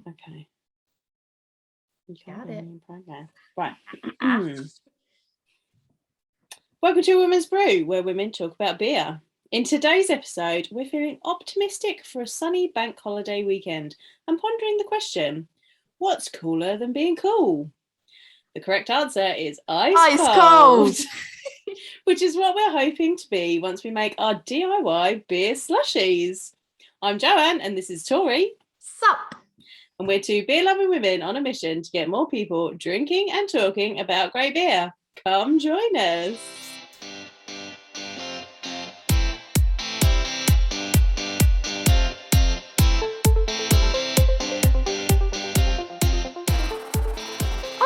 Okay. Got it. Right. Welcome to Women's Brew, where women talk about beer. In today's episode, we're feeling optimistic for a sunny bank holiday weekend and pondering the question, what's cooler than being cool? The correct answer is ice cold. Which is what we're hoping to be once we make our DIY beer slushies. I'm Joanne and this is Tori. Sup? And we're two beer-loving women on a mission to get more people drinking and talking about great beer. Come join us.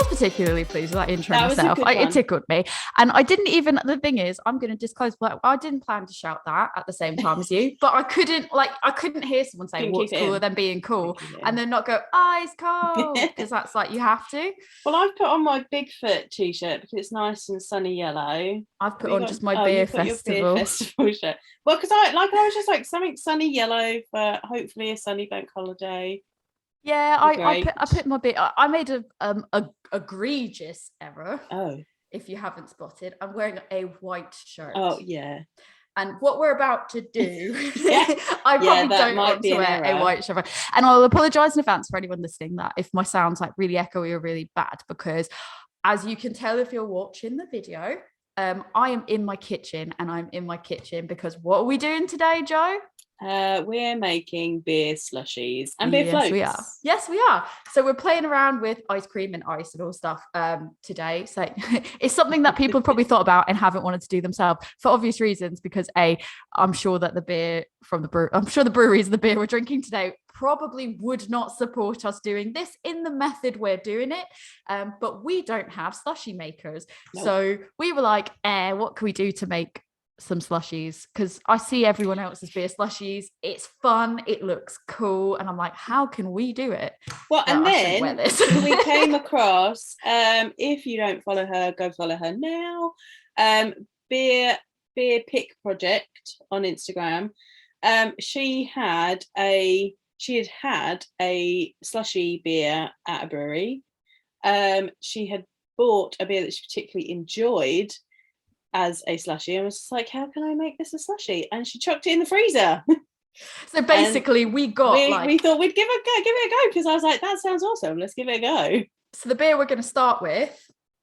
Particularly pleased with that intro myself. It tickled me, and I didn't even. The thing is, I'm going to disclose. I didn't plan to shout that at the same time as you, but I couldn't hear someone say what's cooler than being cool, and then not go ice cold because that's like you have to. Well, I've put on my Bigfoot t-shirt because it's nice and sunny yellow. I've put on just my beer festival. Beer festival shirt. Well, because I was just like something sunny yellow for hopefully a sunny bank holiday. Yeah, I put my bit. I made a egregious error. Oh, if you haven't spotted, I'm wearing a white shirt. Oh yeah. And what we're about to do, I probably don't want to wear a white shirt. And I'll apologise in advance for anyone listening that if my sound's like really echoey or really bad, because as you can tell if you're watching the video, I am in my kitchen, and I'm in my kitchen because what are we doing today, Joe? We're making beer slushies and beer floats. Yes, we are. So we're playing around with ice cream and ice and all stuff today. So it's something that people have probably thought about and haven't wanted to do themselves for obvious reasons, because I'm sure that the beer from the brew, I'm sure the breweries, the beer we're drinking today probably would not support us doing this in the method we're doing it. But we don't have slushie makers. Nope. So we were like, what can we do to make some slushies? Because I see everyone else's beer slushies, it's fun, it looks cool, and I'm like, how can we do it? Well, and then we came across, if you don't follow her, go follow her now, BeerPicProject on Instagram. She had a slushy beer at a brewery. She had bought a beer that she particularly enjoyed as a slushie, and was just like, how can I make this a slushie? And she chucked it in the freezer. So basically we thought we'd give it a go because I was like, that sounds awesome, let's give it a go. So the beer we're going to start with,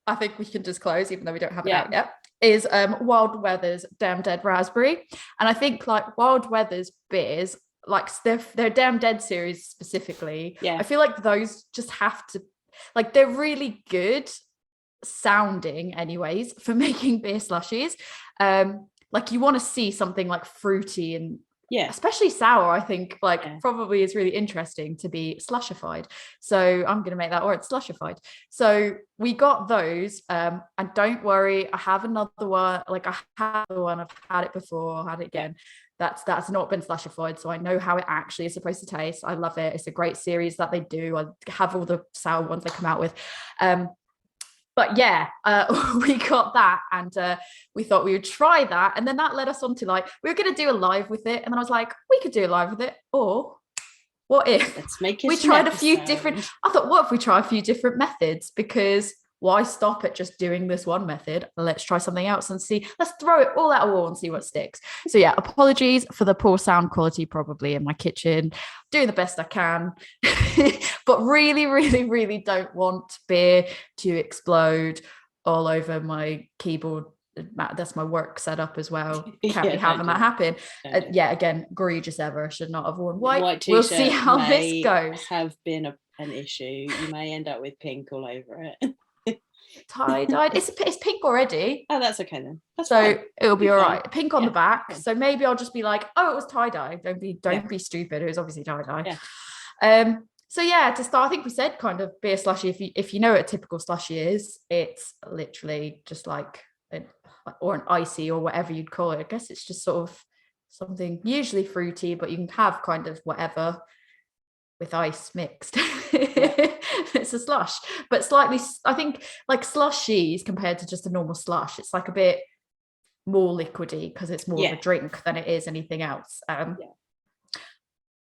I think we can disclose, even though we don't have it out yet, is Wild Weather's Damn Dead Raspberry. And I think like Wild Weather's beers, like their Damn Dead series specifically, I feel like those just have to, like, they're really good sounding anyways for making beer slushies. Like you want to see something like fruity and especially sour, I think probably is really interesting to be slushified. So I'm gonna make that, or it's slushified. So we got those, and don't worry, I have another one. Like I have one, I've had it before, had it again. That's not been slushified, so I know how it actually is supposed to taste. I love it. It's a great series that they do. I have all the sour ones they come out with. But we got that, and we thought we would try that. And then that led us on to like, we were going to do a live with it. And then I was like, we could do a live with it. Or what if we tried a few different, I thought, what if we try a few different methods? Because why stop at just doing this one method? Let's try something else and see, let's throw it all at a wall and see what sticks. So apologies for the poor sound quality probably in my kitchen, doing the best I can, but really, really, really don't want beer to explode all over my keyboard. That's my work setup as well. Can't be having that happen. Again, egregious ever. Should not have worn white. We'll see how this goes. Have been an issue. You may end up with pink all over it. Tie-dyed. It's pink already. Oh, that's okay then. That's so fine. It'll be all right. Pink on the back. Yeah. So maybe I'll just be like, oh, it was tie-dye. Don't be stupid. It was obviously tie-dye. Yeah. So to start, I think we said kind of beer slushie. If you know what a typical slushie is, it's literally just like an icy or whatever you'd call it. I guess it's just sort of something usually fruity, but you can have kind of whatever with ice mixed. It's a slush, but slightly, I think, like slushies compared to just a normal slush, it's like a bit more liquidy because it's more of a drink than it is anything else. I've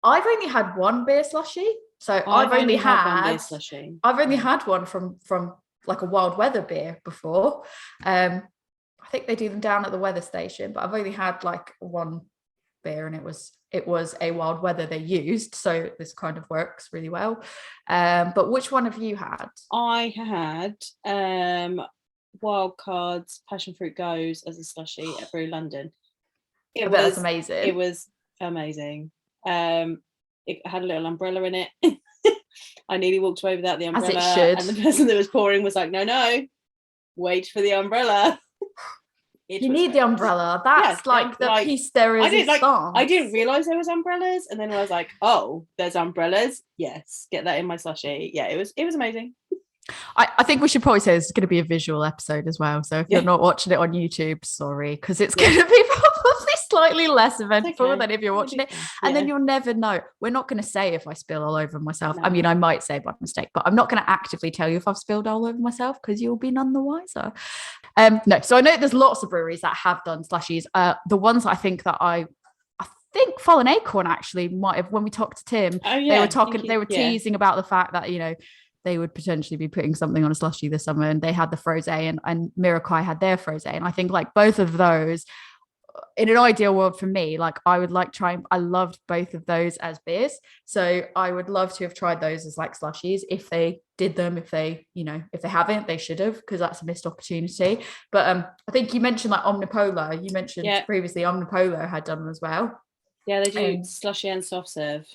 only had one beer slushie, So I've only had one beer slushie. I've only had one from like a wild weather beer before. I think they do them down at the weather station, but I've only had like one beer, and it was a wild weather they used, so this kind of works really well. But which one have you had? I had Wild Cards Passion Fruit Goes as a slushie at Brew London. That's amazing. It was amazing. It had a little umbrella in it. I nearly walked away without the umbrella, as it should. And the person that was pouring was like, no, wait for the umbrella. You need the umbrella. That's the piece there is. I didn't realize there was umbrellas, and then I was like, oh, there's umbrellas. Yes, get that in my slushie. Yeah, it was amazing. I think we should probably say this is going to be a visual episode as well. So if you're not watching it on YouTube, sorry, because it's going to be probably slightly less eventful than if you're watching it. And then you'll never know. We're not going to say if I spill all over myself. No. I mean, I might say by mistake, but I'm not going to actively tell you if I've spilled all over myself, because you'll be none the wiser. No, so I know there's lots of breweries that have done slushies. The ones I think that I think Fallen Acorn actually might have, when we talked to Tim, they were teasing about the fact that, they would potentially be putting something on a slushie this summer, and they had the frosé and Mirakai had their frosé. And I think like both of those, in an ideal world for me, like I would like I loved both of those as beers. So I would love to have tried those as like slushies if they did them. If they haven't, they should have, because that's a missed opportunity. But I think you mentioned like Omnipolar. You mentioned previously Omnipolar had done them as well. Yeah, they do slushie and soft serve.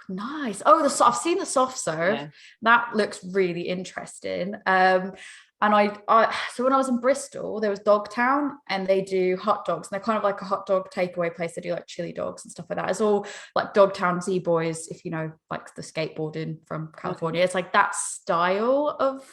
Nice. Oh, I've seen the soft serve. Yeah. That looks really interesting. And so when I was in Bristol, there was Dogtown, and they do hot dogs, and they're kind of like a hot dog takeaway place. They do like chili dogs and stuff like that. It's all like Dogtown Z-Boys, if you know, like the skateboarding from California. Okay. It's like that style of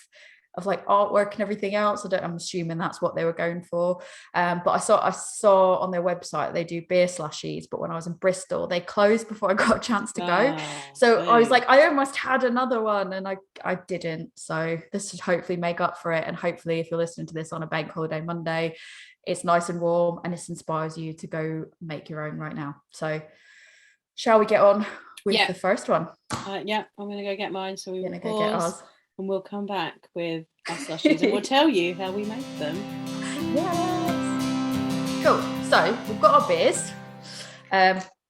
like artwork and everything else. I'm assuming that's what they were going for. But I saw on their website they do beer slushies, but when I was in Bristol, they closed before I got a chance to go. So I was like, I almost had another one, and I didn't. So this should hopefully make up for it. And hopefully if you're listening to this on a bank holiday Monday, it's nice and warm, and this inspires you to go make your own right now. So shall we get on with the first one? I'm gonna go get mine. So we're gonna go get ours. And we'll come back with our slushies and we'll tell you how we make them. Yes. Cool. So we've got our beers.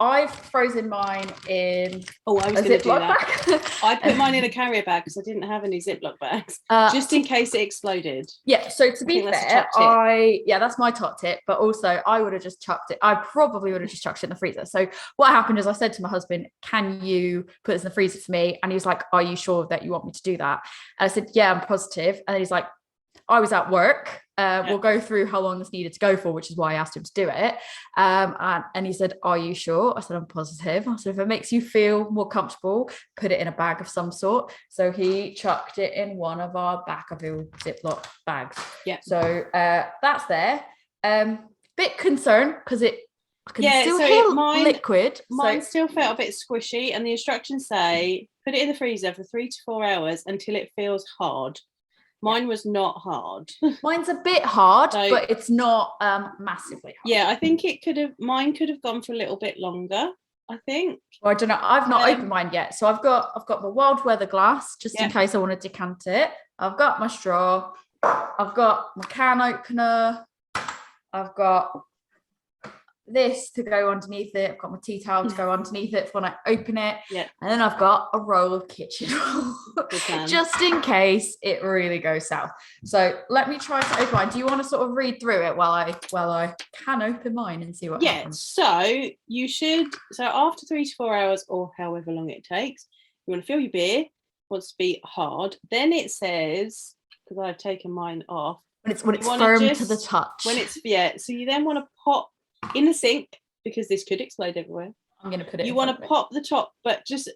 I've frozen mine in I was going to do that. I put mine in a carrier bag because I didn't have any Ziploc bags, just in case it exploded. Yeah, so to be fair, that's my top tip, but also I would have just chucked it. I probably would have just chucked it in the freezer. So what happened is I said to my husband, can you put this in the freezer for me? And he was like, are you sure that you want me to do that? And I said, yeah, I'm positive. And he's like, I was at work. We'll go through how long this needed to go for, which is why I asked him to do it. And he said, are you sure? I said, I'm positive. I said, if it makes you feel more comfortable, put it in a bag of some sort. So he chucked it in one of our Backerville Ziploc bags. Yeah. So that's there. Bit concerned because I can still hear liquid. Mine still felt a bit squishy, and the instructions say put it in the freezer for 3 to 4 hours until it feels hard. Mine was not hard. Mine's a bit hard, but it's not massively hard. Yeah, I think mine could have gone for a little bit longer, I think. Well, I don't know. I've not opened mine yet. So I've got my wild weather glass, just in case I want to decant it. I've got my straw. I've got my can opener. I've got this to go underneath it. I've got my tea towel to go underneath it for when I open it. Yeah. And then I've got a roll of kitchen roll just in case it really goes south. So let me try to open mine. Do you want to sort of read through it while I can open mine and see what happens? So you should. So after 3 to 4 hours, or however long it takes, you want to fill your beer. Wants to be hard. Then it says, because I've taken mine off, when it's firm to the touch. So you then want to pop in the sink, because this could explode everywhere. I'm going to put it. You want to pop the top, but just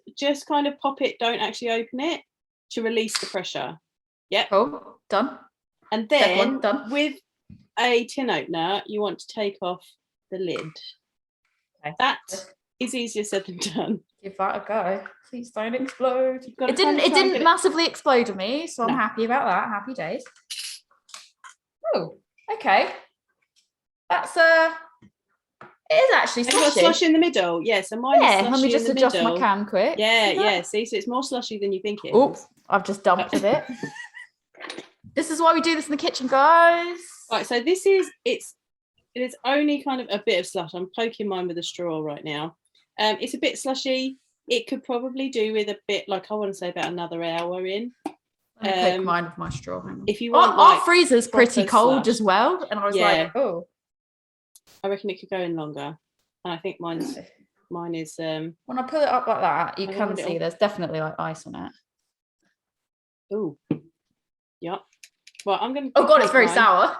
kind of pop it. Don't actually open it to release the pressure. Yeah. Oh, done. And then with a tin opener, you want to take off the lid. Okay. That is easier said than done. Give that a go. Please don't explode. It didn't massively explode on me, so I'm happy about that. Happy days. Oh, okay. That's It is actually It's got slushy. slush in the middle. Yeah, so mine is slushy Let me just in the adjust middle. my can quick. Yeah. See, so it's more slushy than you think it is. Oops, I've just dumped a bit. This is why we do this in the kitchen, guys. Right, so it is only kind of a bit of slush. I'm poking mine with a straw right now. It's a bit slushy. It could probably do with a bit, like, I want to say about another hour in. Let me poke mine with my straw. If you want, our freezer's pretty cold slush as well, and I was like, oh, I reckon it could go in longer. And I think mine is. When I put it up like that, you can see there's definitely like ice on it. Oh, yeah. Well, I'm going to. Oh God, it's very sour.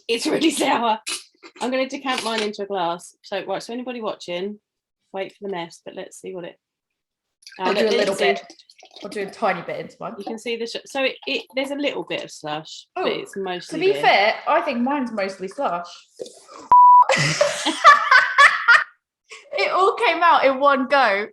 It's really sour. I'm going to decant mine into a glass. So right, so anybody watching, wait for the mess. But let's see what it. I'll do a little bit. I'll do a tiny bit into mine. You can see the so it there's a little bit of slush, but it's mostly. To be fair, I think mine's mostly slush. It all came out in one go.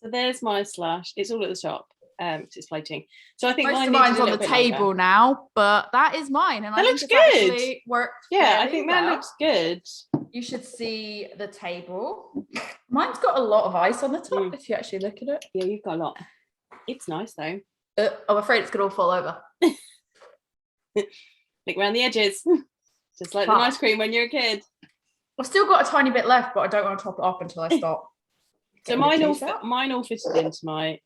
So there's my slush. It's all at the top. Because it's floating. So I think mine's on the table now, but that is mine, and that looks good. Worked. Yeah, I think that looks good. You should see the table. Mine's got a lot of ice on the top. If you actually look at it, yeah, you've got a lot. It's nice though. I'm afraid it's gonna all fall over. Look around the edges, just like the ice cream when you're a kid. I've still got a tiny bit left, but I don't want to top it up until I stop. So mine all fitted into my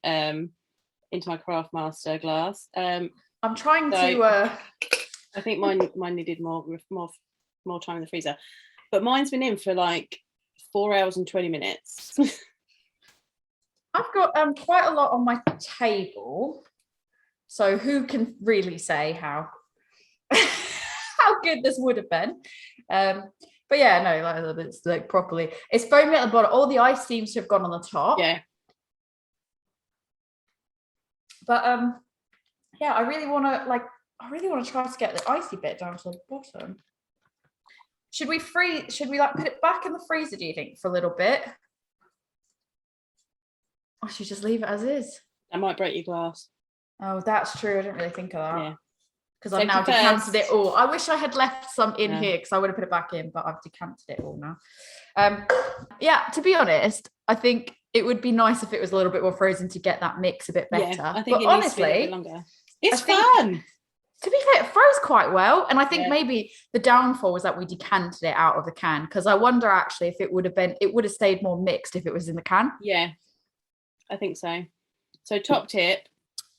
Craft Master glass. I'm trying to. I think mine needed more time in the freezer, but mine's been in for like 4 hours and 20 minutes. I've got quite a lot on my table, so who can really say how good this would have been? But yeah, no, like it's like properly. It's foamy at the bottom. All the ice seems to have gone on the top. Yeah. But yeah, I really want to try to get the icy bit down to the bottom. Should we like put it back in the freezer, do you think, for a little bit? Or should just leave it as is? That might break your glass. Oh, that's true. I didn't really think of that. Yeah. Because I've now decanted it all. I wish I had left some in here because I would have put it back in, but I've decanted it all now. Yeah, to be honest, I think it would be nice if it was a little bit more frozen to get that mix a bit better. Yeah, I think but it honestly, needs to be a bit longer. It's fun. To be fair, it froze quite well. And I think maybe the downfall was that we decanted it out of the can, because I wonder actually if it would have stayed more mixed if it was in the can. Yeah, I think so. So top tip,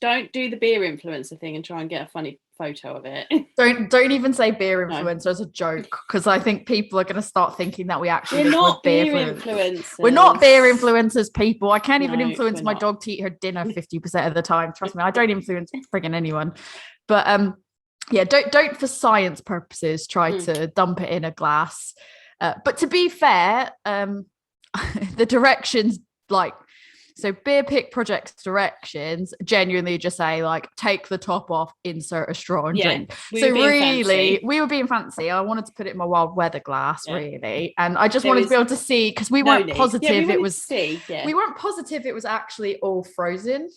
don't do the beer influencer thing and try and get a funny photo of it. Don't even say beer influencer as a joke, because I think people are going to start thinking that we actually We're not beer influencers. We're not beer influencers, people. I can't even influence my dog to eat her dinner 50% of the time. Trust me, I don't influence frigging anyone. But yeah, don't for science purposes try to dump it in a glass. But to be fair, the directions, like, so BeerPicProject's directions genuinely just say like, take the top off, insert a straw and drink. So really, we were being fancy. I wanted to put it in my wild weather glass, really, and I just wanted to be able to see, because we weren't positive it was. We weren't positive it was actually all frozen.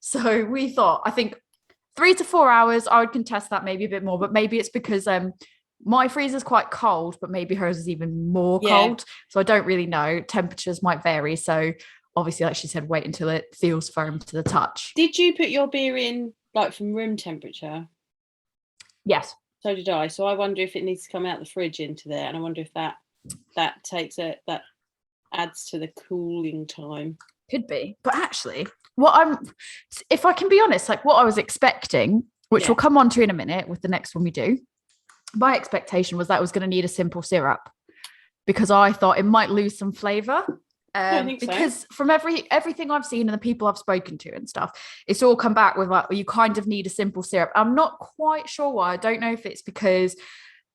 So we thought, I think 3 to 4 hours. I would contest that, maybe a bit more, but maybe it's because my freezer's quite cold, but maybe hers is even more cold. So I don't really know. Temperatures might vary. So obviously, like she said, wait until it feels firm to the touch. Did you put your beer in like from room temperature? Yes. So did I. So I wonder if it needs to come out the fridge into there, and I wonder if that that adds to the cooling time. Could be. But actually, if I can be honest, like what I was expecting, which we'll come on to in a minute with the next one we do, my expectation was that it was going to need a simple syrup, because I thought it might lose some flavour. Because from everything I've seen and the people I've spoken to and stuff, it's all come back with like, well, you kind of need a simple syrup. I'm not quite sure why. I don't know if it's because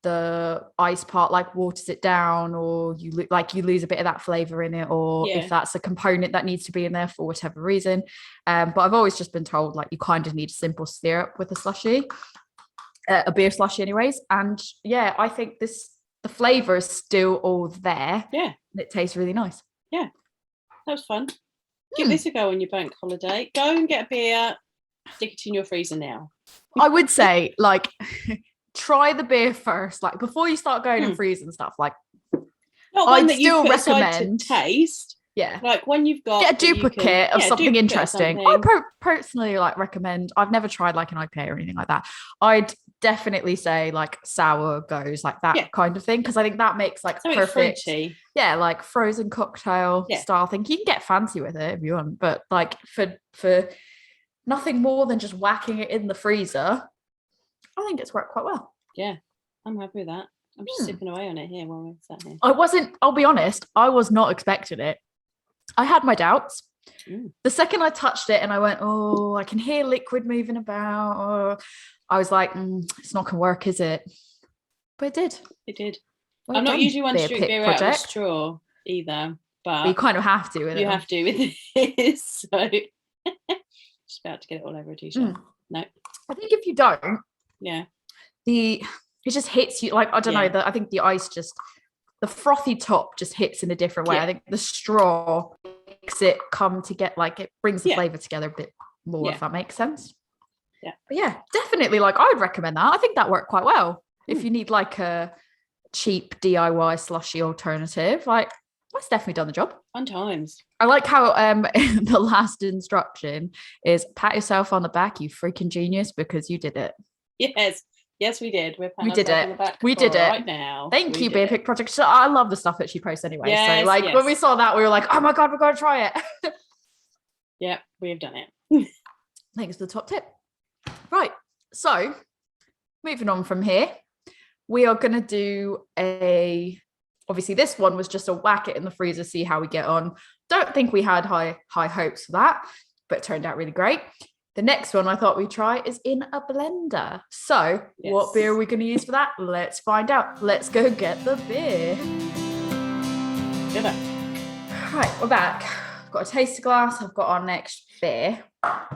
the ice part like waters it down, or you lose a bit of that flavor in it, or if that's a component that needs to be in there for whatever reason. But I've always just been told like you kind of need a simple syrup with a slushie, a beer slushie anyways. And yeah, I think the flavor is still all there. Yeah, and it tastes really nice. Yeah, that was fun. Give this a go on your bank holiday. Go and get a beer, stick it in your freezer now. I would say, like, try the beer first, like before you start going and freezing stuff. Like, Not one I'd that you still put aside to recommend. taste. Yeah. Like one you've got. Get a that you duplicate can, of something duplicate interesting. something. I personally like recommend. I've never tried like an IPA or anything like that. I'd definitely say like sour goes like that kind of thing, because I think that makes like something perfect fruity. Yeah, like frozen cocktail style thing. You can get fancy with it if you want, but like for nothing more than just whacking it in the freezer, I think it's worked quite well. Yeah, I'm happy with that. I'm just sipping away on it here while we're sat here. I'll be honest, I was not expecting it. I had my doubts. The second I touched it and I went, oh, I can hear liquid moving about. I was like, it's not going to work, is it? But it did. It did. Well I'm not usually one to drink beer out of a Project. straw either, but you kind of have to with you have to with this. So just about to get it all over a t-shirt. No. I think if you don't, it just hits you like, I don't know, I think the ice just, the frothy top just hits in a different way. I think the straw makes it come to get like, it brings the flavor together a bit more, if that makes sense. Yeah. But yeah, definitely, like I would recommend that. I think that worked quite well. If you need like a cheap DIY slushy alternative, like that's definitely done the job. Fun times. I like how the last instruction is pat yourself on the back, you freaking genius, because you did it. Yes, we did. We did it. On the back we did it right now. Thank you, BeerPicProject. So I love the stuff that she posts anyway. Yes, so like when we saw that, we were like, oh my god, we're going to try it. Yeah, we have done it. Thanks for the top tip. Right. So moving on from here, we are going to do obviously this one was just a whack it in the freezer, see how we get on. Don't think we had high hopes for that, but it turned out really great. The next one I thought we'd try is in a blender. So what beer are we going to use for that? Let's find out. Let's go get the beer. Good. Right, we're back. I've got a taster glass. I've got our next beer,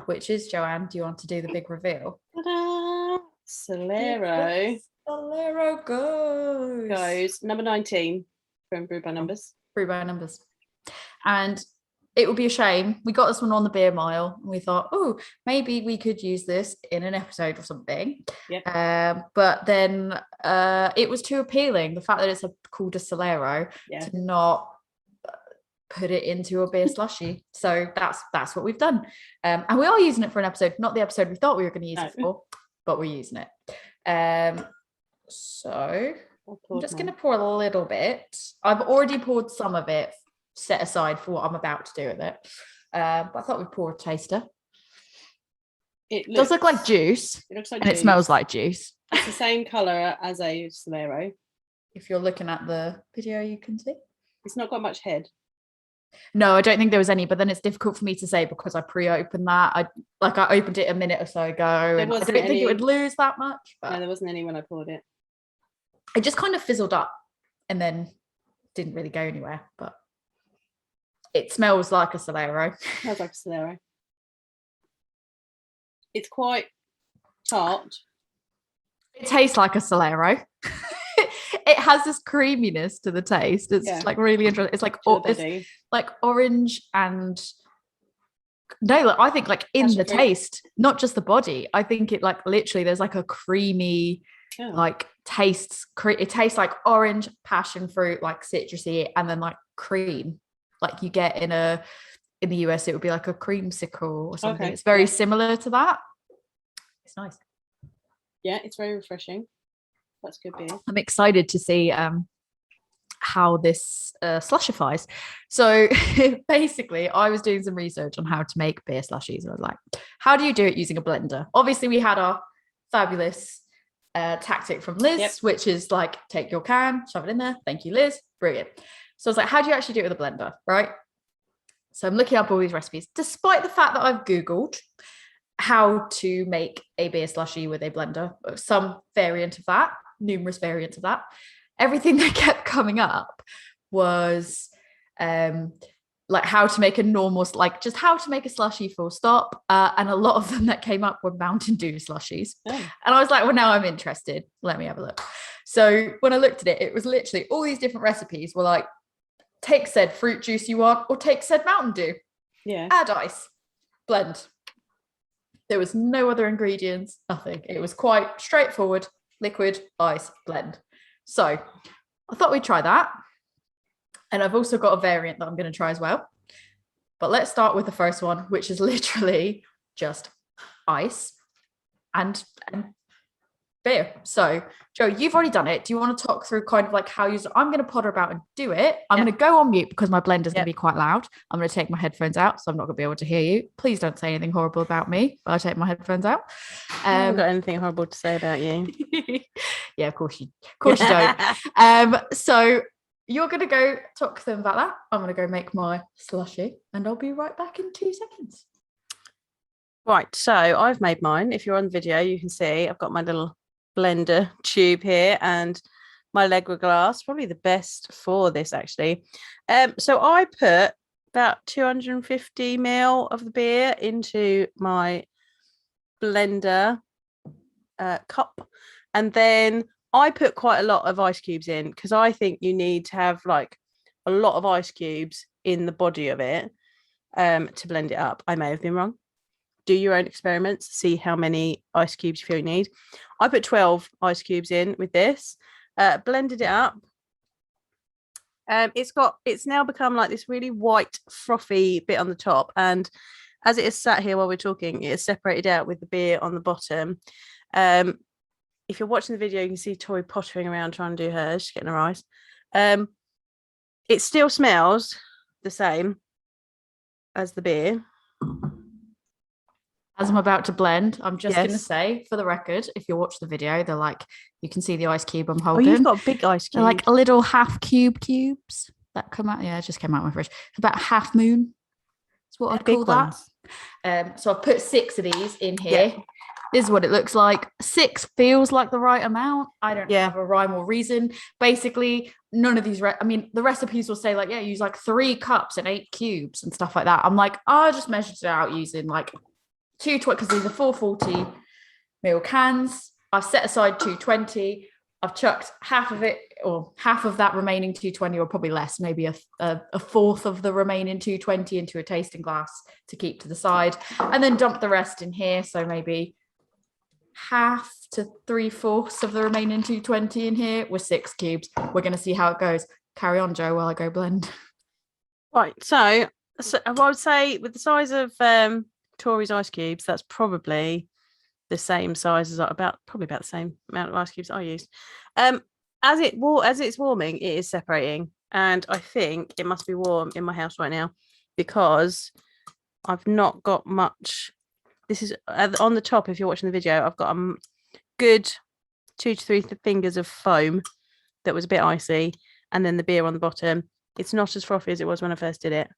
which is, Joanne, do you want to do the big reveal? Ta-da! Solero. Solero goes. Number 19 from Brew by Numbers. Brew by Numbers. And it would be a shame. We got this one on the beer mile and we thought, oh, maybe we could use this in an episode or something. But then it was too appealing. The fact that it's called a Solero to not put it into a beer slushie. So that's what we've done. And we are using it for an episode, not the episode we thought we were going to use it for, but we're using it. So I'm just going to pour a little bit. I've already poured some of it, set aside for what I'm about to do with it. But I thought we'd pour a taster. It does look like juice. It looks like juice. It smells like juice. It's the same colour as a Solero. If you're looking at the video, you can see. It's not got much head. No, I don't think there was any, but then it's difficult for me to say because I pre-opened that. I opened it a minute or so ago and I don't think it would lose that much. But no, there wasn't any when I poured it. It just kind of fizzled up and then didn't really go anywhere, but it smells like a Solero. Smells like a Solero. It's quite tart. It tastes like a Solero. It has this creaminess to the taste. It's like really interesting. It's like orange and I think like in the taste, not just the body. I think it like literally there's like a creamy like it tastes like orange, passion fruit, like citrusy, and then like cream. Like you get in the US, it would be like a creamsicle or something. It's very similar to that. It's nice. Yeah, it's very refreshing. That's good beer. I'm excited to see how this slushifies. So basically, I was doing some research on how to make beer slushies. And I was like, how do you do it using a blender? Obviously, we had our fabulous tactic from Liz, which is like, take your can, shove it in there. Thank you, Liz. Brilliant. So I was like, how do you actually do it with a blender, right? So I'm looking up all these recipes, despite the fact that I've Googled how to make a beer slushie with a blender, some variant of that, numerous variants of that. Everything that kept coming up was like how to make a normal, like just how to make a slushie full stop. And a lot of them that came up were Mountain Dew slushies. And I was like, well, now I'm interested. Let me have a look. So when I looked at it, it was literally all these different recipes were like, take said fruit juice you want, or take said Mountain Dew. Add ice, blend. There was no other ingredients, nothing. It was quite straightforward, liquid, ice, blend. So I thought we'd try that. And I've also got a variant that I'm going to try as well. But let's start with the first one, which is literally just ice and beer. So, Joe, you've already done it. Do you want to talk through kind of like how I'm going to potter about and do it. I'm going to go on mute because my blender's going to be quite loud. I'm going to take my headphones out, so I'm not going to be able to hear you. Please don't say anything horrible about me, but I take my headphones out. I haven't got anything horrible to say about you. Yeah, of course you don't. So you're going to go talk to them about that. I'm going to go make my slushie, and I'll be right back in 2 seconds. Right, so I've made mine. If you're on the video, you can see I've got my little blender tube here and my Allegra glass, probably the best for this actually. So I put about 250 ml of the beer into my blender cup, and then I put quite a lot of ice cubes in because I think you need to have like a lot of ice cubes in the body of it to blend it up. I may have been wrong. Do your own experiments, see how many ice cubes you feel you need. I put 12 ice cubes in with this, blended it up. It's now become like this really white frothy bit on the top, and as it is sat here while we're talking, it is separated out with the beer on the bottom. If you're watching the video, you can see Tori pottering around trying to do hers. She's getting her ice. It still smells the same as the beer. As I'm about to blend, I'm just going to say, for the record, if you watch the video, they're like, you can see the ice cube I'm holding. Oh, you've got a big ice cube. They're like little half cubes that come out. Yeah, it just came out of my fridge. It's about half moon. That's what I'd call that. So I've put 6 of these in here. Yeah. This is what it looks like. 6 feels like the right amount. I don't have a rhyme or reason. Basically, none of these, the recipes will say like, yeah, use like 3 cups and 8 cubes and stuff like that. I'm like, I just measured it out using like 220, because these are 440 ml cans. I've set aside 220. I've chucked half of it, or half of that remaining 220, or probably less, maybe a fourth of the remaining 220 into a tasting glass to keep to the side, and then dump the rest in here. So maybe half to 3/4 of the remaining 220 in here with 6 cubes. We're going to see how it goes. Carry on, Joe, while I go blend. Right. So I would say with the size of Tori's ice cubes, that's probably the same size as probably about the same amount of ice cubes I used. As it's warming, it is separating, and I think it must be warm in my house right now because I've not got much. This is on the top. If you're watching the video, I've got a good 2 to 3 fingers of foam that was a bit icy, and then the beer on the bottom. It's not as frothy as it was when I first did it.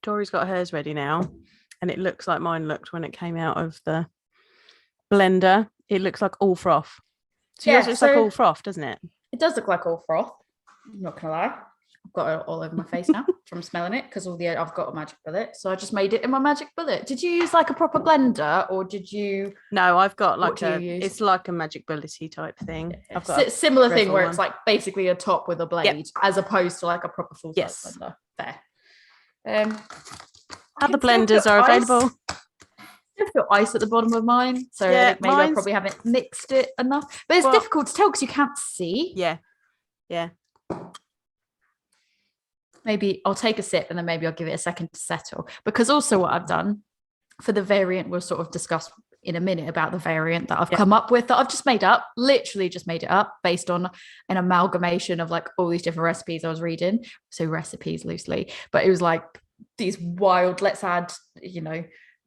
Tori's got hers ready now, and it looks like mine looked when it came out of the blender. It looks like all froth. So yours looks like all froth, doesn't it? It does look like all froth. I'm not gonna lie. I've got it all over my face now from smelling it because I've got a magic bullet. So I just made it in my magic bullet. Did you use like a proper blender, or did you? No, I've got like it's like a magic bullet-y type thing. I've got similar thing where it's like basically a top with a blade, as opposed to like a proper full-size blender. There. Other blenders are available. I feel ice at the bottom of mine, so maybe I probably haven't mixed it enough. But it's difficult to tell because you can't see. Yeah. Maybe I'll take a sip and then maybe I'll give it a second to settle. Because also what I've done for the variant, we'll sort of discuss in a minute about the variant that I've come up with, that I've just made up, literally just made it up based on an amalgamation of like all these different recipes I was reading. So recipes loosely, but it was like these wild, let's add,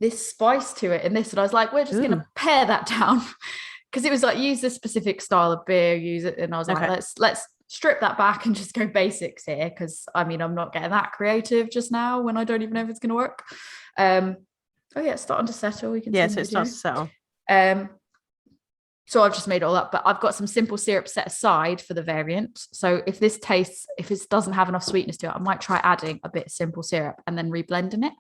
this spice to it and this. And I was like, we're just going to pare that down because it was like, use this specific style of beer, use it. And I was like, let's strip that back and just go basics here. Cause I'm not getting that creative just now when I don't even know if it's going to work. It's starting to settle. We can so it starts to settle. So I've just made it all up, but I've got some simple syrup set aside for the variant. So if it doesn't have enough sweetness to it, I might try adding a bit of simple syrup and then reblending it.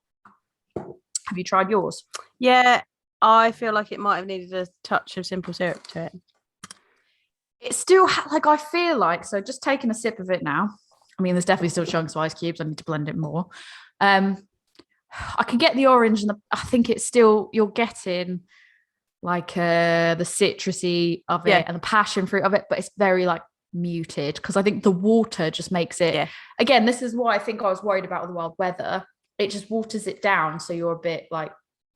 Have you tried yours? Yeah, I feel like it might have needed a touch of simple syrup to it. It's still I feel like, so just taking a sip of it now. There's definitely still chunks of ice cubes. I need to blend it more. I can get the orange and I think it's still, you're getting like the citrusy of it and the passion fruit of it, but it's very like muted, because I think the water just makes it, again, this is why I think I was worried about the wild weather. It just waters it down, so you're a bit like,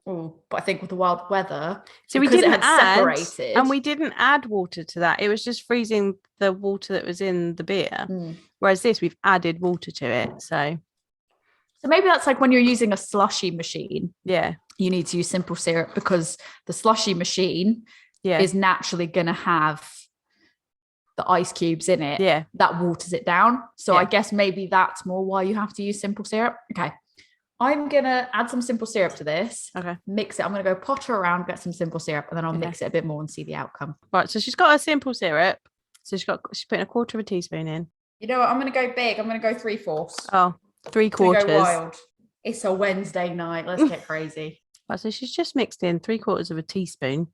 oh, but I think with the wild weather, so because it had separated, and we didn't add water to that. It was just freezing the water that was in the beer. Whereas this, we've added water to it. So maybe that's like when you're using a slushy machine. Yeah. You need to use simple syrup, because the slushy machine is naturally going to have the ice cubes in it. Yeah. That waters it down. So I guess maybe that's more why you have to use simple syrup. Okay. I'm going to add some simple syrup to this. Okay. Mix it. I'm going to go potter around, get some simple syrup, and then I'll mix it a bit more and see the outcome. Right. So she's got a simple syrup. So she's putting 1/4 of a teaspoon in. You know what? I'm going to go big. I'm going to go 3/4. Oh, 3/4. Go wild. It's a Wednesday night. Let's get crazy. Right. So she's just mixed in 3/4 of a teaspoon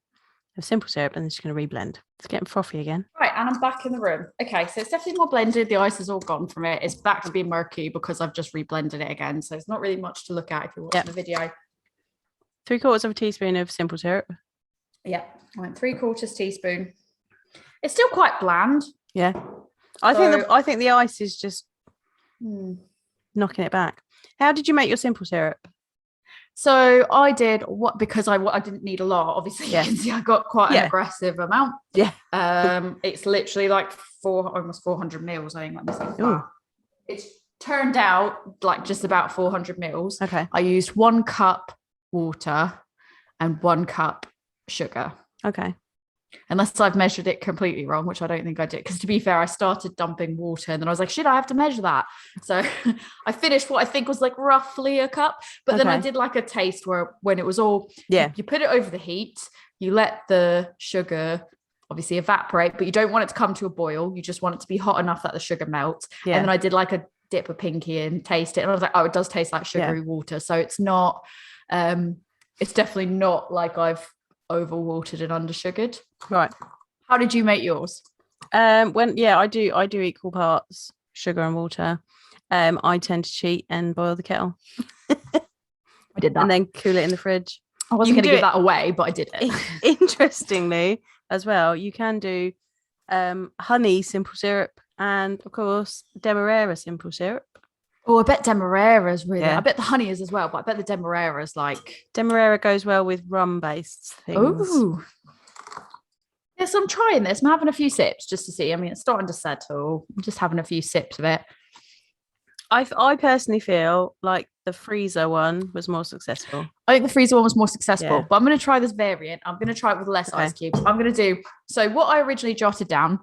of simple syrup, and then she's going to reblend. It's getting frothy again. Right, and I'm back in the room. Okay, so it's definitely more blended. The ice is all gone from it. It's back to being murky because I've just reblended it again. So it's not really much to look at if you're watching the video. 3/4 of a teaspoon of simple syrup. Yeah, I went 3/4 teaspoon. It's still quite bland. Yeah, I think the ice is just knocking it back. How did you make your simple syrup? So I did because I didn't need a lot. Obviously, you can see I got quite an aggressive amount. Yeah. It's literally like almost 400 mils. I think. Let me see. It's turned out like just about 400 mils. Okay. I used 1 cup water and 1 cup sugar. Okay. Unless I've measured it completely wrong, which I don't think I did. Because to be fair, I started dumping water and then I was like, shit, I have to measure that. So I finished what I think was like roughly a cup. But then I did like a taste where when it was all, you put it over the heat, you let the sugar obviously evaporate, but you don't want it to come to a boil. You just want it to be hot enough that the sugar melts. Yeah. And then I did like a dip of pinky and taste it. And I was like, oh, it does taste like sugary water. So it's not, it's definitely not like I've overwatered and undersugared. Right. How did you make yours? I do equal parts sugar and water. I tend to cheat and boil the kettle. I did that. And then cool it in the fridge. I wasn't going to give that away, but I did it. Interestingly, as well, you can do honey simple syrup and, of course, Demerara simple syrup. Oh, I bet Demerara's really. I bet the honey is as well, but I bet the Demerara's like. Demerara goes well with rum-based things. Oh. Yeah, so I'm trying this. I'm having a few sips just to see. I mean, it's starting to settle. I'm just having a few sips of it. I personally feel like the freezer one was more successful. I think the freezer one was more successful, but I'm going to try this variant. I'm going to try it with less ice cubes. I'm going to do. So what I originally jotted down.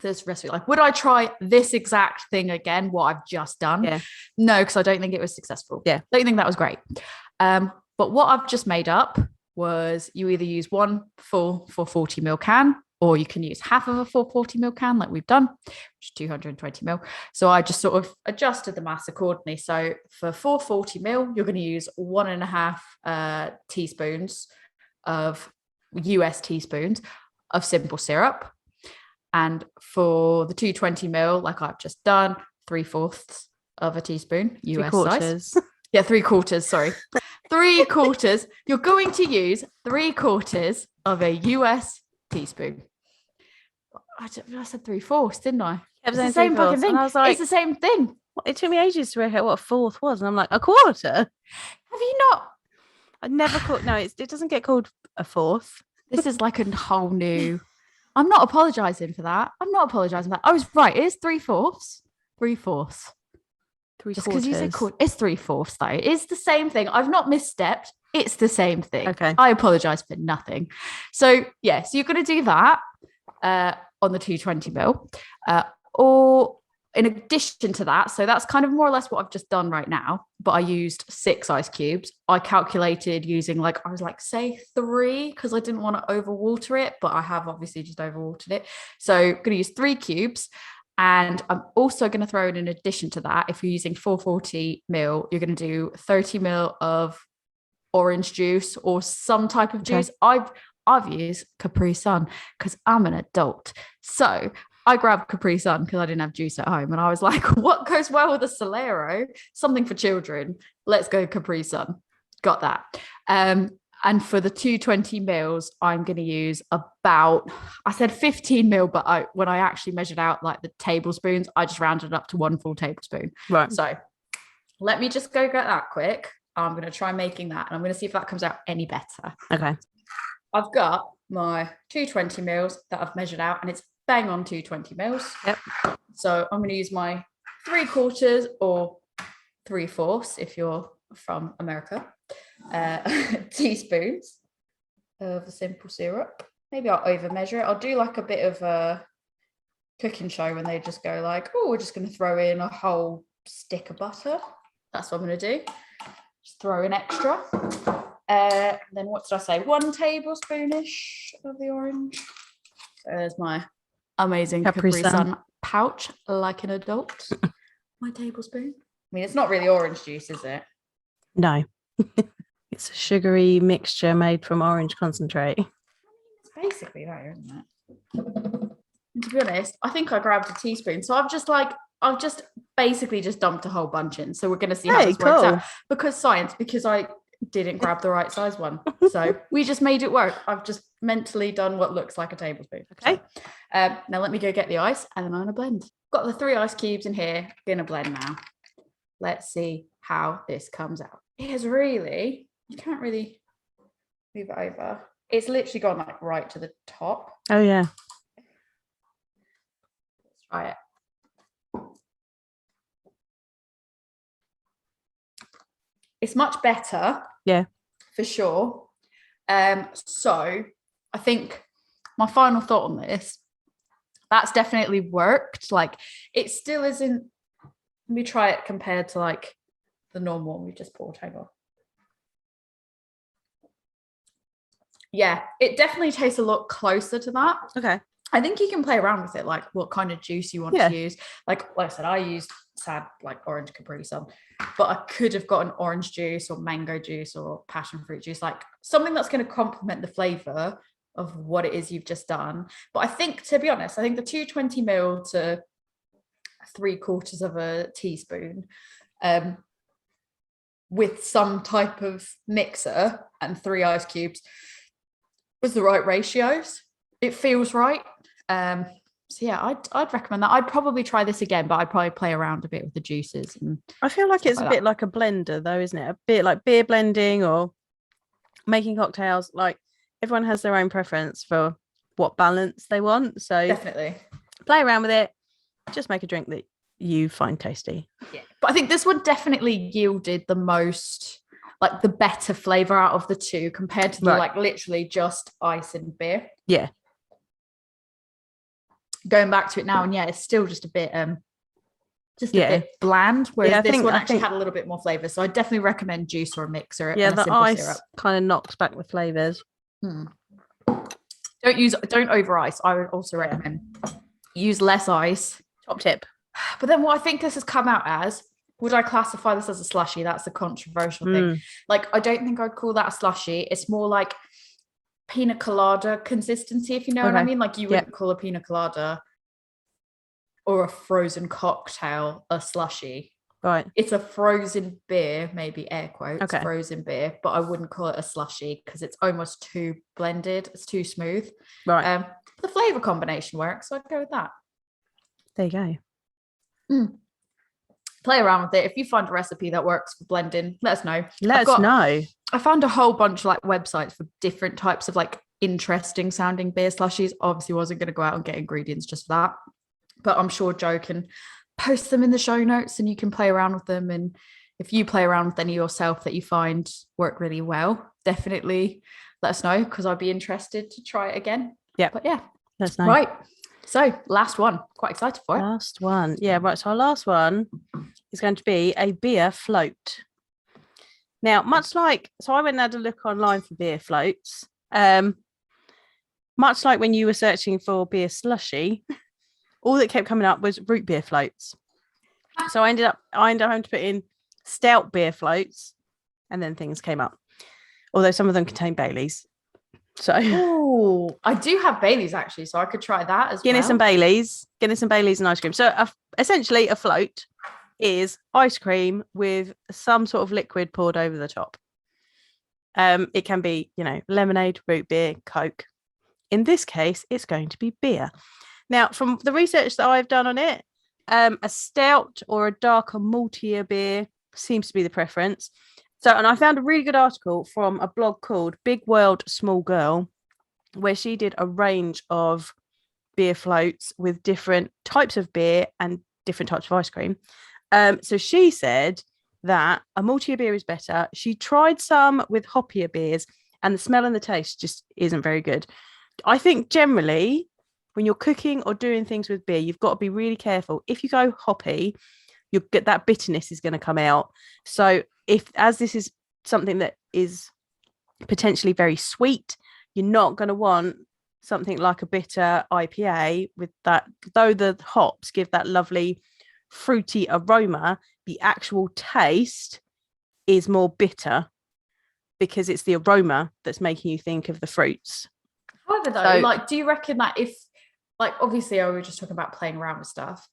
This recipe, like, would I try this exact thing again? What I've just done? Yeah. No, because I don't think it was successful. Yeah, don't think that was great. But what I've just made up was you either use 1 full 440 ml can, or you can use half of a 440 ml can, like we've done, which is 220 ml. So I just sort of adjusted the mass accordingly. So for 440 ml, you're going to use 1.5 teaspoons of US teaspoons of simple syrup. And for the 220 ml, like I've just done, 3/4 of a teaspoon, US size. Yeah, 3/4, sorry. 3/4. You're going to use 3/4 of a US teaspoon. I said 3/4, didn't I? It's the same fucking thing. I was like, it's the same thing. It took me ages to work out what a fourth was. And I'm like, 1/4? Have you not? I never called. No, it doesn't get called a fourth. This is like a whole new. I'm not apologizing for that. I was right. It is 3/4. 3/4. Just because you said it's 3/4 though. It's the same thing. I've not misstepped. It's the same thing. Okay. I apologize for nothing. So yeah, so you're going to do that on the 220 ml. Or in addition to that, so that's kind of more or less what I've just done right now, but I used 6 ice cubes. I calculated using say 3 because I didn't want to overwater it, but I have obviously just overwatered it. So I'm going to use 3 cubes. And I'm also going to throw in addition to that, if you're using 440 ml, you're going to do 30 ml of orange juice or some type of juice. I've used Capri Sun because I'm an adult. So I grabbed Capri Sun because I didn't have juice at home. And I was like, what goes well with a Solero? Something for children. Let's go Capri Sun. Got that. And And for the 220 mils, I'm going to use about, I said 15 mil, but when I actually measured out like the tablespoons, I just rounded it up to 1 full tablespoon. Right. So let me just go get that quick. I'm going to try making that, and I'm going to see if that comes out any better. Okay. I've got my 220 mils that I've measured out, and it's bang on 220 mils. Yep. So I'm going to use my 3/4 or 3/4 if you're from America, teaspoons of the simple syrup. Maybe I'll over measure it. I'll do like a bit of a cooking show when they just go like, oh, we're just going to throw in a whole stick of butter. That's what I'm going to do. Just throw in extra. Then what did I say? 1 tablespoonish of the orange. So there's my amazing Capri Sun pouch, like an adult. My tablespoon. I mean, it's not really orange juice, is it? No. It's a sugary mixture made from orange concentrate. It's basically that, isn't it? And to be honest, I think I grabbed a teaspoon. So I've just basically just dumped a whole bunch in. So we're going to see how this works out. Because I didn't grab the right size one. So we just made it work. I've just mentally done what looks like a tablespoon. Okay. So, now let me go get the ice, and then I'm going to blend. Got the 3 ice cubes in here. Going to blend now. Let's see how this comes out. It is really, you can't really move it over. It's literally gone like right to the top. Oh yeah. Let's try it. It's much better. Yeah. For sure. So I think my final thought on this, that's definitely worked. Like, it still isn't, let me try it compared to like the normal one we just poured. Hang on. Yeah, it definitely tastes a lot closer to that. Okay. I think you can play around with it, like what kind of juice you want to use. Like I said, I used like orange Capri Sun, but I could have got an orange juice or mango juice or passion fruit juice, like something that's going to complement the flavor of what it is you've just done. But I think, to be honest, I think the 220 ml to 3/4 of a teaspoon with some type of mixer and 3 ice cubes was the right ratios. It feels right. So yeah, I'd recommend that. I'd probably try this again, but I'd probably play around a bit with the juices. And I feel like it's a bit like a blender though, isn't it? A bit like beer blending or making cocktails. Like, everyone has their own preference for what balance they want. So definitely play around with it. Just make a drink that you find tasty. Yeah. But I think this one definitely yielded the most, like the better flavor out of the two compared to the like literally just ice and beer. Yeah. Going back to it now, and yeah, it's still just a bit a bit bland, whereas this one actually had a little bit more flavor. So I definitely recommend juice or a mixer. Yeah, and the ice syrup kind of knocks back the flavors. Don't over ice. I would also recommend use less ice. Top tip. But then what I think this has come out as, would I classify this as a slushie? That's a controversial thing. Like, I don't think I'd call that a slushie. It's more like pina colada consistency, if you know what I mean. Like, you wouldn't call a pina colada or a frozen cocktail a slushie. Right. It's a frozen beer, maybe air quotes, frozen beer, but I wouldn't call it a slushie because it's almost too blended. It's too smooth. Right. The flavor combination works, so I'd go with that. There you go. Play around with it. If you find a recipe that works for blending, let us know. Let us know. I found a whole bunch of like websites for different types of like interesting sounding beer slushies. Obviously wasn't going to go out and get ingredients just for that, but I'm sure Joe can post them in the show notes and you can play around with them. And if you play around with any yourself that you find work really well, definitely let us know, because I'd be interested to try it again. Yeah. But yeah, let us know. Right. So last one, quite excited for it. Last one. Yeah, right. So our last one is going to be a beer float. Now, much like, so I went and had a look online for beer floats. Much like when you were searching for beer slushie, all that kept coming up was root beer floats. So I ended up having to put in stout beer floats, and then things came up. Although some of them contain Baileys. So I do have Baileys actually, so I could try that as Guinness well. and Baileys and ice cream. So essentially a float is ice cream with some sort of liquid poured over the top. It can be, lemonade, root beer, Coke. In this case, it's going to be beer. Now, from the research that I've done on it, a stout or a darker, maltier beer seems to be the preference. So, and I found a really good article from a blog called Big World, Small Girl, where she did a range of beer floats with different types of beer and different types of ice cream. So she said that a maltier beer is better. She tried some with hoppier beers, and the smell and the taste just isn't very good. I think generally, when you're cooking or doing things with beer, you've got to be really careful. If you go hoppy, you'll get that bitterness is going to come out. So as this is something that is potentially very sweet, you're not going to want something like a bitter IPA with that. Though the hops give that lovely fruity aroma, the actual taste is more bitter because it's the aroma that's making you think of the fruits. However, though, do you reckon that if, obviously, we were just talking about playing around with stuff.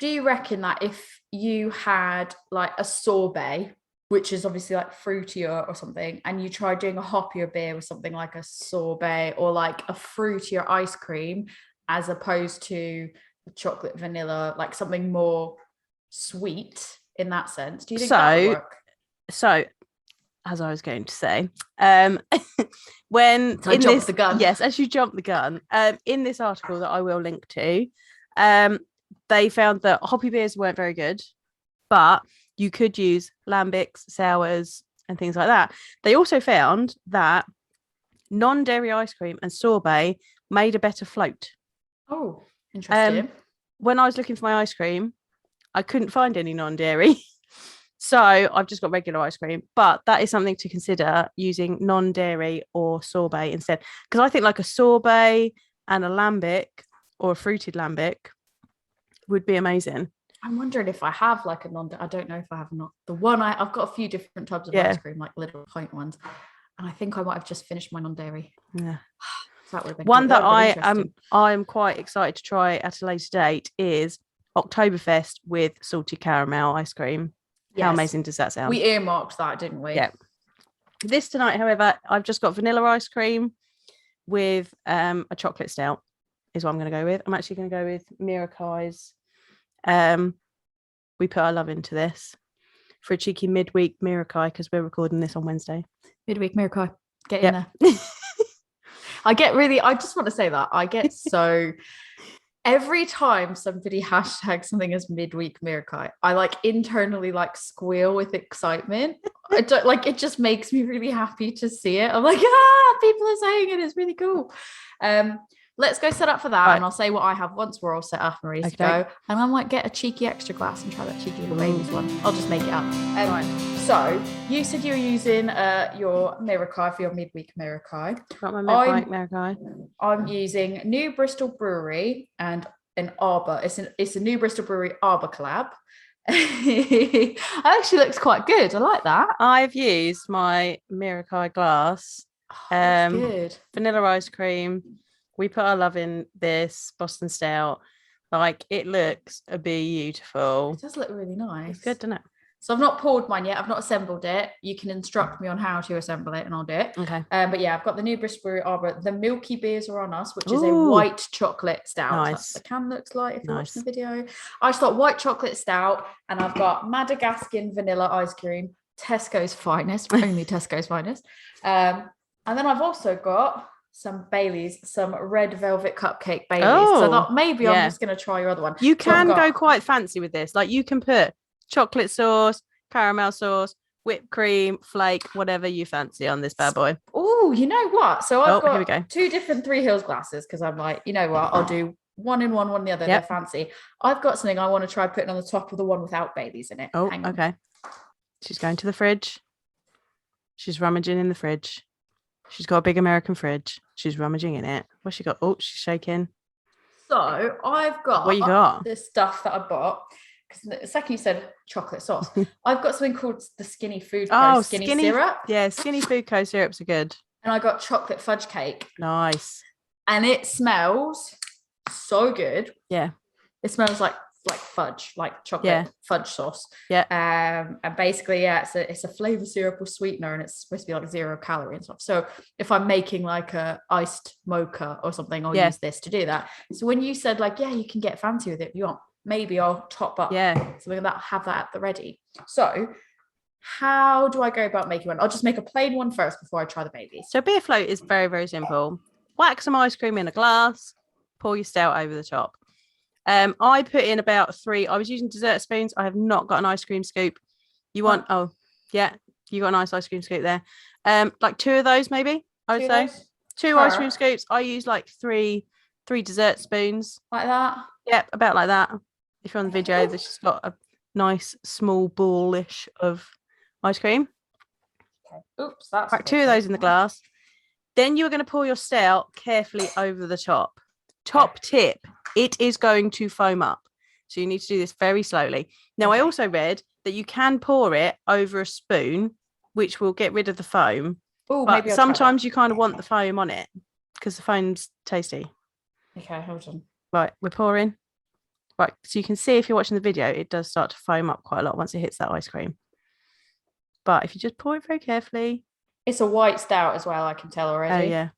Do you reckon that if you had a sorbet, which is obviously fruitier or something, and you try doing a hoppier beer with something like a sorbet or a fruitier ice cream, as opposed to chocolate vanilla, something more sweet in that sense, do you think that would work? So, as I was going to say, the gun. Yes, as you jump the gun, in this article that I will link to, they found that hoppy beers weren't very good, but you could use lambics, sours, and things like that. They also found that non-dairy ice cream and sorbet made a better float. Oh, interesting. When I was looking for my ice cream, I couldn't find any non-dairy. So I've just got regular ice cream, but that is something to consider, using non-dairy or sorbet instead. Because I think a sorbet and a lambic or a fruited lambic would be amazing. I'm wondering if I have a non. I don't know if I have not. The one I've got a few different types of ice cream, little pint ones, and I think I might have just finished my non-dairy. Yeah. So that would have been one that I am quite excited to try at a later date is Oktoberfest with salted caramel ice cream. Yes. How amazing does that sound? We earmarked that, didn't we? Yeah. This tonight, however, I've just got vanilla ice cream with a chocolate stout is what I'm going to go with. I'm actually going to go with Mirakai's. We put our love into this for a cheeky midweek Mirakai because we're recording this on Wednesday. Midweek Mirakai. Get in there. I just want to say that I get so... Every time somebody hashtags something as midweek Mirakai, I internally squeal with excitement. I don't it just makes me really happy to see it. I'm people are saying it. It's really cool. Let's go set up for that, right. And I'll say what I have once we're all set up and ready to go. And I might get a cheeky extra glass and try that cheeky little Baileys one. I'll just make it up. Right. So you said you were using your Mirakai for your midweek Mirakai. Got my midweek Mirakai. I'm using New Bristol Brewery and an Arbor. It's a New Bristol Brewery Arbor collab. It actually looks quite good. I like that. I've used my Mirakai glass. Good. Vanilla ice cream. We put our love in this Boston Stout. It looks beautiful. It does look really nice. It's good, doesn't it? So I've not poured mine yet. I've not assembled it. You can instruct me on how to assemble it and I'll do it. Okay. But yeah, I've got the New Bristol Brewery Arbor. The Milky Beers are on us, which is a white chocolate stout. Nice. The can looks like if you're watching the video. I just got white chocolate stout and I've got Madagascan vanilla ice cream, Tesco's finest, only Tesco's finest. And then I've also got some Baileys, some red velvet cupcake Baileys. So I thought maybe I'm just going to try your other one. You can go quite fancy with this. You can put chocolate sauce, caramel sauce, whipped cream, flake, whatever you fancy on this bad boy. Oh, you know what? So I've got here we go. 2 different Three Hills glasses because I'm you know what? I'll do one in one the other. Yep. They're fancy. I've got something I want to try putting on the top of the one without Baileys in it. Oh, okay. She's going to the fridge. She's rummaging in the fridge. She's got a big American fridge. She's rummaging in it. What's she got? Oh, she's shaking. So I've got what you got? This stuff that I bought. Because the second you said chocolate sauce, I've got something called the Skinny Food Co. Skinny syrup. Yeah, Skinny Food Co. syrups are good. And I got chocolate fudge cake. Nice. And it smells so good. Yeah. It smells like like fudge, like chocolate fudge sauce. Yeah. And basically, it's a flavor syrup with sweetener, and it's supposed to be like 0 calorie and stuff. So if I'm making like a iced mocha or something, I'll use this to do that. So when you said like, you can get fancy with it if you want, maybe I'll top up something that, have that at the ready. So how do I go about making one? I'll just make a plain one first before I try the Baileys. So beer float is very, very simple. Whack some ice cream in a glass, pour your stout over the top. I put in about 3. I was using dessert spoons. I have not got an ice cream scoop. You want? Oh, yeah, you got a nice ice cream scoop there. Like 2 of those, maybe. I would say 2 ice cream scoops. I use like 3 dessert spoons, like that. Yep, about like that. If you're on the video, this just got a nice small ballish of ice cream. Okay. Oops, that's right. 2 of those in the glass. Then you're going to pour your stout carefully over the top. Top tip: it is going to foam up, so you need to do this very slowly. Now, I also read that you can pour it over a spoon, which will get rid of the foam. Oh, but maybe sometimes you kind of want the foam on it because the foam's tasty. Okay, hold on. Right, we're pouring. Right, so you can see if you're watching the video, it does start to foam up quite a lot once it hits that ice cream. But if you just pour it very carefully. It's a white stout as well, I can tell already. Oh, yeah.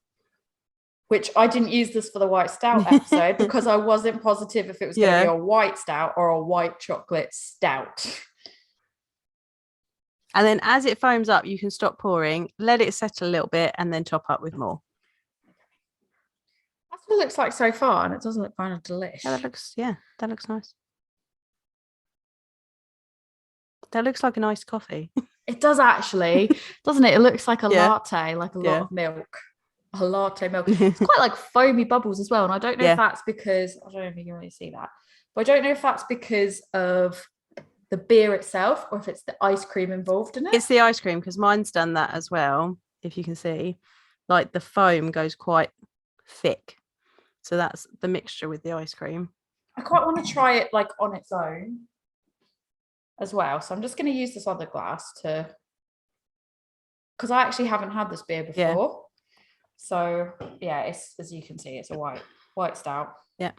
Which I didn't use this for the white stout episode because I wasn't positive if it was going to be a white stout or a white chocolate stout. And then as it foams up, you can stop pouring, let it settle a little bit, and then top up with more. That's what it looks like so far, and it doesn't look kind of delicious. That looks nice. That looks like a nice coffee. It does actually, doesn't it? It looks like a latte, like a lot of milk. A latte milk. It's quite like foamy bubbles as well. And I don't know if that's because, I don't know if you can really see that, but I don't know if that's because of the beer itself or if it's the ice cream involved in it. It's the ice cream, because mine's done that as well. If you can see, like the foam goes quite thick. So that's the mixture with the ice cream. I quite want to try it like on its own as well. So I'm just going to use this other glass because I actually haven't had this beer before. Yeah. So yeah, it's, as you can see, it's a white stout. Yeah.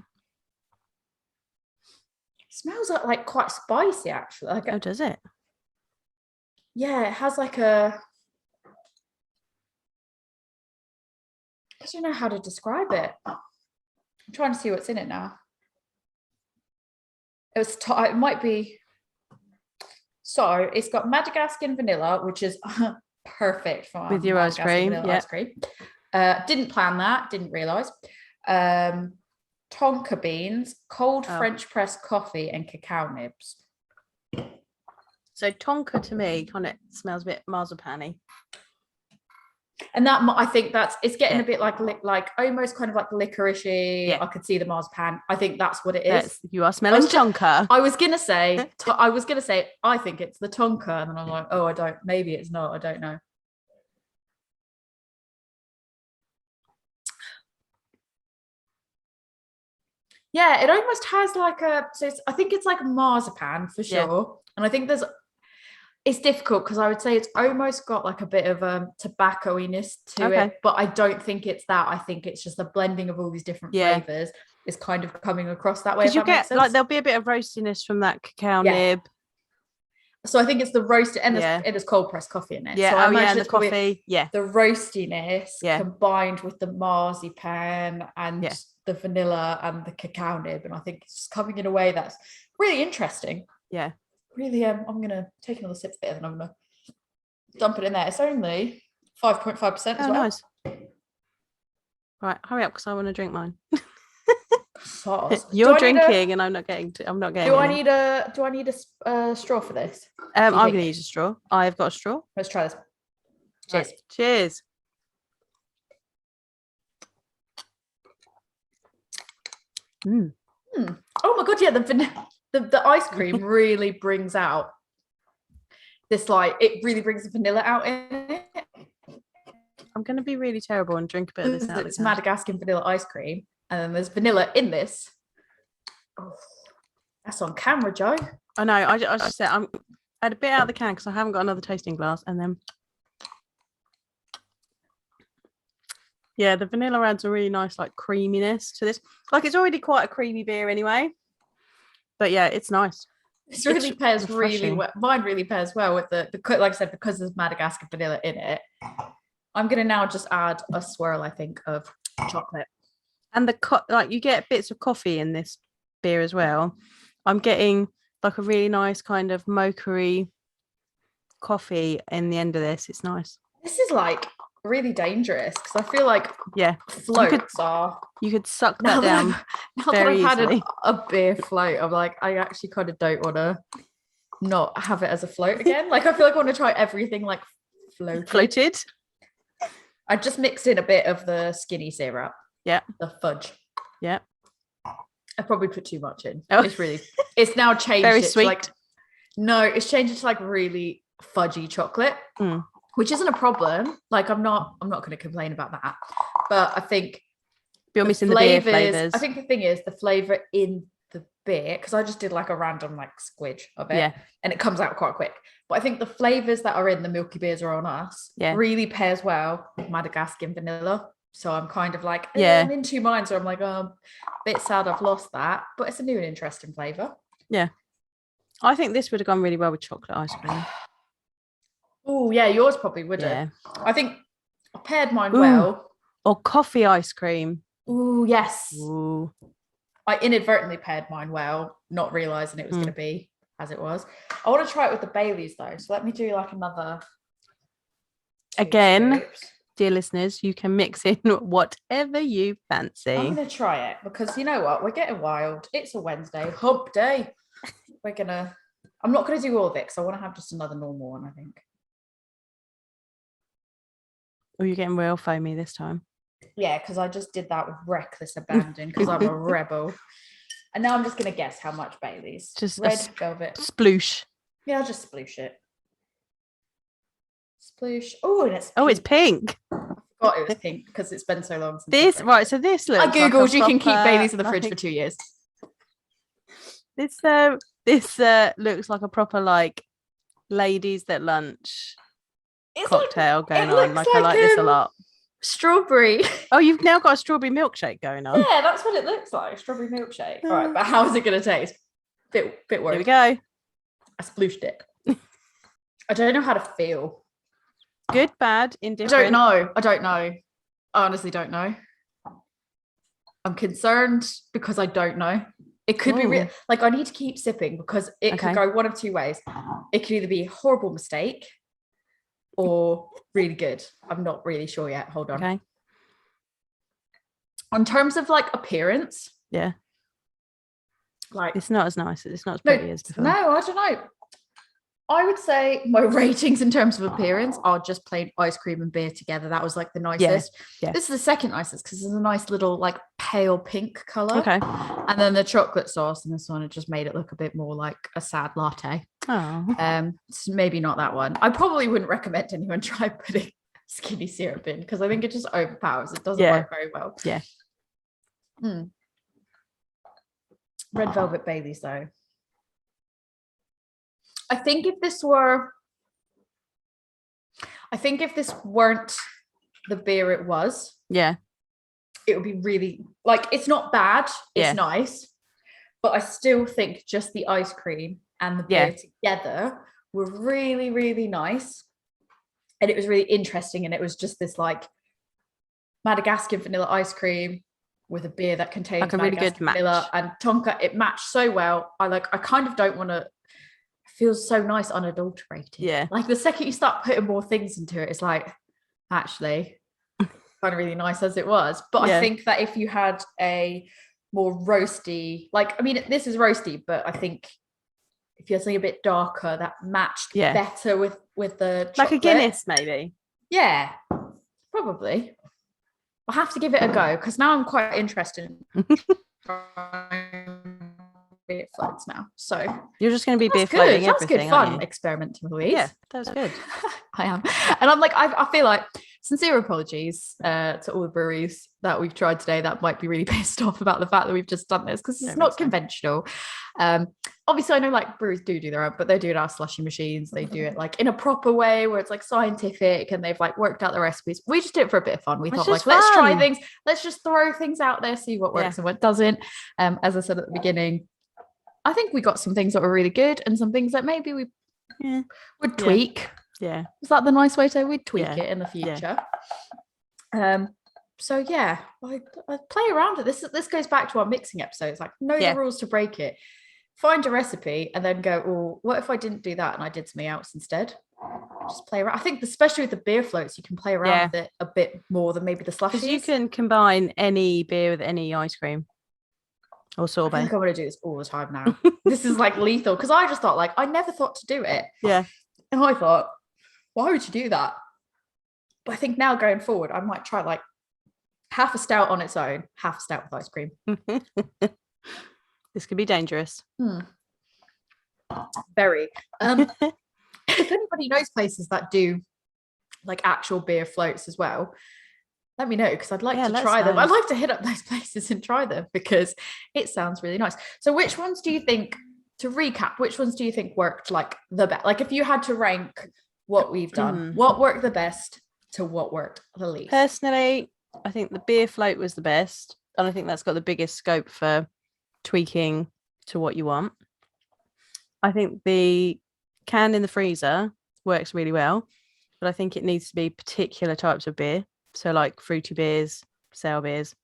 It smells like quite spicy actually. Like, oh, does it? Yeah, it has like a, I don't know how to describe it. I'm trying to see what's in it now. It might be. So it's got Madagascan vanilla, which is perfect for with your ice cream. Yeah. Ice cream. Didn't plan that. Didn't realize. Tonka beans, cold French press coffee, and cacao nibs. So tonka to me kind of smells a bit marzipan-y. And that, I think it's getting a bit like almost kind of like licoricey. Yeah. I could see the marzipan. I think that's what it is. You are smelling tonka. I was gonna say, I think it's the tonka, and then I'm like, oh, I don't. Maybe it's not. I don't know. Yeah, it almost has like a. So I think it's like marzipan for sure, and I think it's difficult because I would say it's almost got like a bit of tobacco-iness to it, but I don't think it's that. I think it's just the blending of all these different flavors is kind of coming across that way. Because you get like there'll be a bit of roastiness from that cacao nib. So I think it's the roast, and there's cold pressed coffee in it. Yeah, so I imagine the coffee. Yeah, the roastiness combined with the marzipan and the vanilla and the cacao nib, and I think it's just coming in a way that's really interesting. Yeah. Really, I'm gonna take another sip of it and I'm gonna dump it in there. It's only 5.5% as well. Nice. Right, hurry up because I want to drink mine. You're drinking and I'm not getting. Do I need a straw for this? I'm going to use a straw. I've got a straw. Let's try this. Cheers. Right. Cheers. Oh my god! Yeah, the ice cream really brings out this, like, it really brings the vanilla out in it. I'm going to be really terrible and drink a bit of this out. It's Madagascan vanilla ice cream, and then there's vanilla in this. Oh, that's on camera, Joe. I know. I just said I had a bit out of the can because I haven't got another tasting glass, and then the vanilla adds a really nice like creaminess to this. Like, it's already quite a creamy beer anyway. But yeah, it's nice. This really pairs really refreshing. well. Mine really pairs well with the like I said, because there's Madagascar vanilla in it. I'm gonna now just add a swirl, I think, of chocolate. And like you get bits of coffee in this beer as well. I'm getting like a really nice kind of mocha-y coffee in the end of this. It's nice. This is like really dangerous because I feel like floats you could suck that down. Now that I've had a beer float, I'm like, I actually kind of don't want to not have it as a float again. Like I feel like I want to try everything like floated. I just mixed in a bit of the skinny syrup. Yeah. The fudge. Yeah. I probably put too much in. Oh. It's now changed. Very sweet. Like, no, it's changed to like really fudgy chocolate, which isn't a problem. Like I'm not going to complain about that. But I think you're missing the beer flavors. I think the thing is the flavor in the beer, because I just did like a random like squidge of it, and it comes out quite quick. But I think the flavors that are in the milky beers are on us really pairs well with Madagascar and vanilla. So I'm kind of like, I'm in two minds. So I'm like, a bit sad I've lost that, but it's a new and interesting flavor. Yeah, I think this would have gone really well with chocolate ice cream. Oh yeah, yours probably would have. Yeah. I think I paired mine well. Or coffee ice cream. Oh yes. Ooh. I inadvertently paired mine well, not realizing it was going to be as it was. I want to try it with the Baileys though, so let me do like another. Again, dear listeners, you can mix in whatever you fancy. I'm going to try it because you know what? We're getting wild. It's a Wednesday, hump day. I'm not going to do all of it because I want to have just another normal one, I think. Oh, you're getting real foamy this time. Yeah, because I just did that with reckless abandon because I'm a rebel. And now I'm just going to guess how much Baileys. Just red velvet. Sploosh. Yeah, I'll just sploosh it. Sploosh. Oh, and it's pink. Oh, it's pink. I forgot it was pink because it's been so long since this. Right, so this looks. I googled like you can keep Baileys in the fridge for 2 years. This looks like a proper like ladies at lunch cocktail going on. Like I like this a lot. Strawberry. Oh, you've now got a strawberry milkshake going on. Yeah, that's what it looks like. Strawberry milkshake. All right, but how is it going to taste? Bit worried. Here we go. I splooshed it. I don't know how to feel. Good, bad, indifferent. I don't know. I honestly don't know. I'm concerned because I don't know. It could be real. Like I need to keep sipping because it could go one of two ways. It could either be a horrible mistake or really good. I'm not really sure yet. Hold on. Okay. In terms of like appearance, like it's not as nice. It's not as pretty as before. No, I don't know. I would say my ratings in terms of appearance are just plain ice cream and beer together. That was like the nicest. Yeah. This is the second nicest because it's a nice little like pale pink color. Okay. And then the chocolate sauce in this one, it just made it look a bit more like a sad latte. Oh. So maybe not that one. I probably wouldn't recommend anyone try putting skinny syrup in because I think it just overpowers. It doesn't work very well. Yeah. Red velvet Baileys though. I think if this weren't the beer it was, it would be really like it's not bad, it's nice, but I still think just the ice cream and the beer together were really, really nice. And it was really interesting. And it was just this like Madagascar vanilla ice cream with a beer that contains like a really good vanilla and tonka. It matched so well. I kind of don't want to. Feels so nice unadulterated. Yeah. Like the second you start putting more things into it, it's like actually kind of really nice as it was. But I think that if you had a more roasty, like I mean this is roasty, but I think if you had something a bit darker that matched better with the chocolate. Like a Guinness maybe. Yeah, probably. I'll have to give it a go because now I'm quite interested in beer floats now. So you're just going to be beer floating everything. That's good fun experimenting with these. Yeah, that was good. I am. And I'm like, I feel like sincere apologies to all the breweries that we've tried today that might be really pissed off about the fact that we've just done this because it's not conventional. Obviously I know like breweries do their own, but they do it out slushie machines. They do it like in a proper way where it's like scientific and they've like worked out the recipes. We just did it for a bit of fun. We thought like, let's try things. Let's just throw things out there, see what works and what doesn't. As I said at the beginning, I think we got some things that were really good and some things that maybe we would tweak. Yeah. Is that the nice way to say we'd tweak it in the future? So yeah, I play around with this. This goes back to our mixing episodes. Like, know the rules to break it. Find a recipe and then go, oh, what if I didn't do that and I did something else instead? Just play around. I think especially with the beer floats, you can play around with it a bit more than maybe the slushies. Because you can combine any beer with any ice cream or sorbet. I think I'm going to do this all the time now. This is like lethal, because I just thought, like, I never thought to do it. Yeah. And I thought, why would you do that? But I think now going forward, I might try like half a stout on its own, half a stout with ice cream. This could be dangerous. Very. If anybody knows places that do like actual beer floats as well, let me know, because I'd like to try them. I'd like to hit up those places and try them, because it sounds really nice. So which ones do you think, to recap, which ones do you think worked like the best? Like, if you had to rank what we've done, what worked the best to what worked the least? Personally, I think the beer float was the best, and I think that's got the biggest scope for tweaking to what you want. I think the can in the freezer works really well, but I think it needs to be particular types of beer, so like fruity beers, sour beers,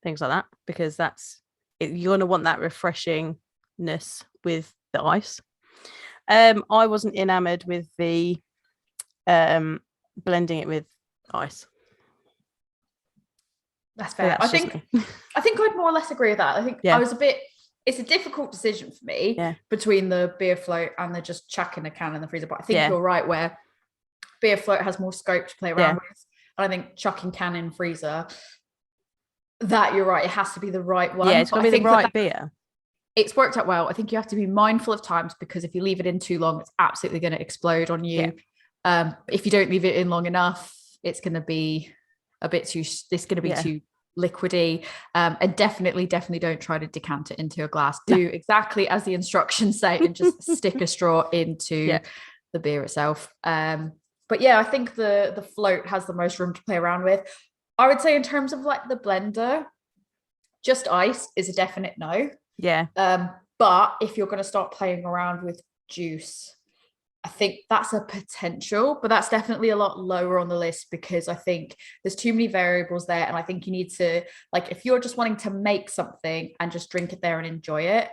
things like that, because that's it, you're going to want that refreshingness with the ice. I wasn't enamored with the blending it with ice. That's fair. I think I'd more or less agree with that. I think I was it's a difficult decision for me between the beer float and the just chucking a can in the freezer. But I think you're right, where beer float has more scope to play around with. And I think chucking can in freezer, that you're right, it has to be the right one. Yeah, it's got to be the right beer. It's worked out well. I think you have to be mindful of times, because if you leave it in too long, it's absolutely going to explode on you. If you don't leave it in long enough, it's going to be too liquidy, and definitely don't try to decant it into a glass. Do exactly as the instructions say and just stick a straw into the beer itself. But yeah, I think the float has the most room to play around with. I would say in terms of like the blender, just ice is a definite no. But if you're going to start playing around with juice, I think that's a potential, but that's definitely a lot lower on the list, because I think there's too many variables there. And I think you need to, like, if you're just wanting to make something and just drink it there and enjoy it,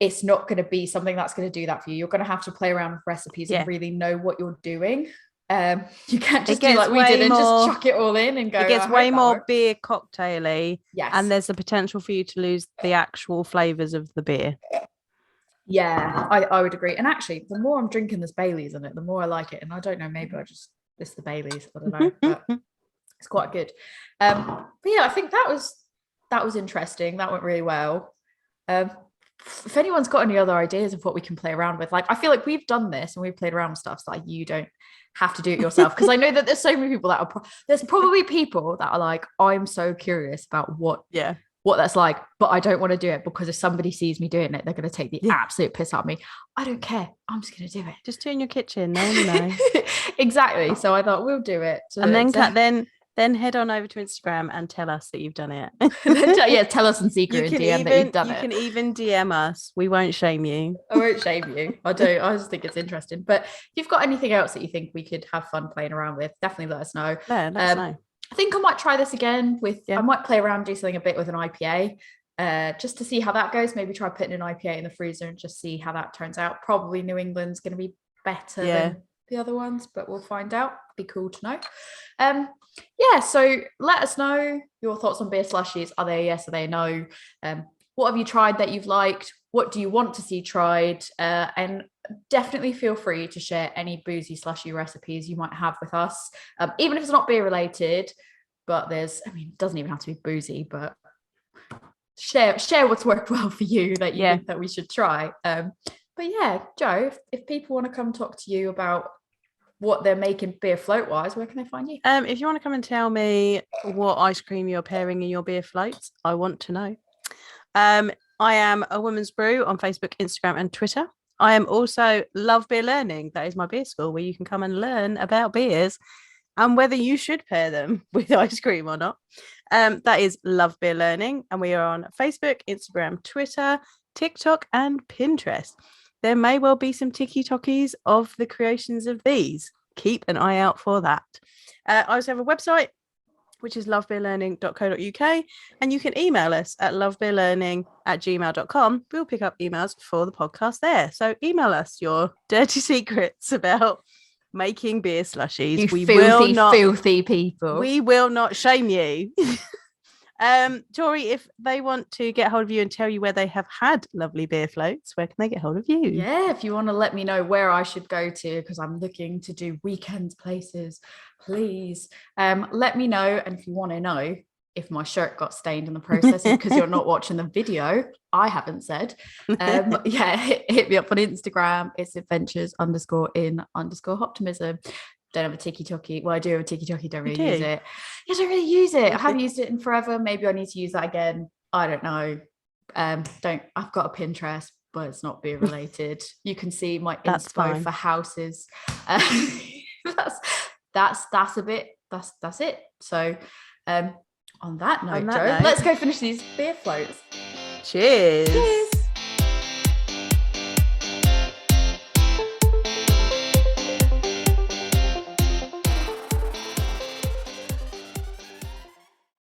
it's not going to be something that's going to do that for you. You're going to have to play around with recipes and really know what you're doing. You can't just do like we did and just chuck it all in and go. It gets way more beer cocktaily. Yes. And there's the potential for you to lose the actual flavors of the beer. Yeah, I would agree. And actually, the more I'm drinking this Baileys in it, the more I like it. And I don't know, maybe I just miss the Baileys. I don't know, but it's quite good. But yeah, I think that was interesting. That went really well. If anyone's got any other ideas of what we can play around with, like, I feel like we've done this and we've played around with stuff, so like you don't have to do it yourself, because I know that there's so many people that are there's probably people that are like, I'm so curious about what that's like, but I don't want to do it, because if somebody sees me doing it, they're going to take the absolute piss out of me. I don't care. I'm just going to do it. Just do it in your kitchen. No one knows. Exactly. So I thought we'll do it. And then head on over to Instagram and tell us that you've done it. Tell us in secret and DM that you've done it. You can even DM us. We won't shame you. I won't shame you. I just think it's interesting. But if you've got anything else that you think we could have fun playing around with, definitely let us know. Yeah, let us know. I think I might try this again with, I might play around, do something a bit with an IPA, just to see how that goes. Maybe try putting an IPA in the freezer and just see how that turns out. Probably New England's going to be better than the other ones, but we'll find out. Be cool to know. So let us know your thoughts on beer slushies. Are they yes? Are they no? What have you tried that you've liked? What do you want to see tried? And definitely feel free to share any boozy slushy recipes you might have with us, even if it's not beer related. But it doesn't even have to be boozy, but share what's worked well for you that you think that we should try. But yeah, Joe, if people want to come talk to you about what they're making beer float wise, where can they find you? If you want to come and tell me what ice cream you're pairing in your beer floats, I want to know. I am A Woman's Brew on Facebook, Instagram, and Twitter. I am also Love Beer Learning. That is my beer school where you can come and learn about beers and whether you should pair them with ice cream or not. That is Love Beer Learning. And we are on Facebook, Instagram, Twitter, TikTok and Pinterest. There may well be some TikTokies of the creations of these. Keep an eye out for that. I also have a website, which is lovebeerlearning.co.uk, and you can email us at lovebeerlearning@gmail.com. We'll pick up emails for the podcast there. So email us your dirty secrets about making beer slushies. You filthy people. We will not shame you. Tori, if they want to get hold of you and tell you where they have had lovely beer floats, where can they get hold of you? Yeah, if you want to let me know where I should go to, because I'm looking to do weekends places, please let me know. And if you want to know if my shirt got stained in the process, because you're not watching the video, I haven't said, hit me up on Instagram. It's adventures_in_optimism. Don't have a TikTok. Well, I do have a TikTok. Don't really use it. I don't really use it. I haven't used it in forever. Maybe I need to use that again. I don't know. I've got a Pinterest, but it's not beer related. You can see my inspo for houses. That's it. So on that note, Joe, let's go finish these beer floats. Cheers.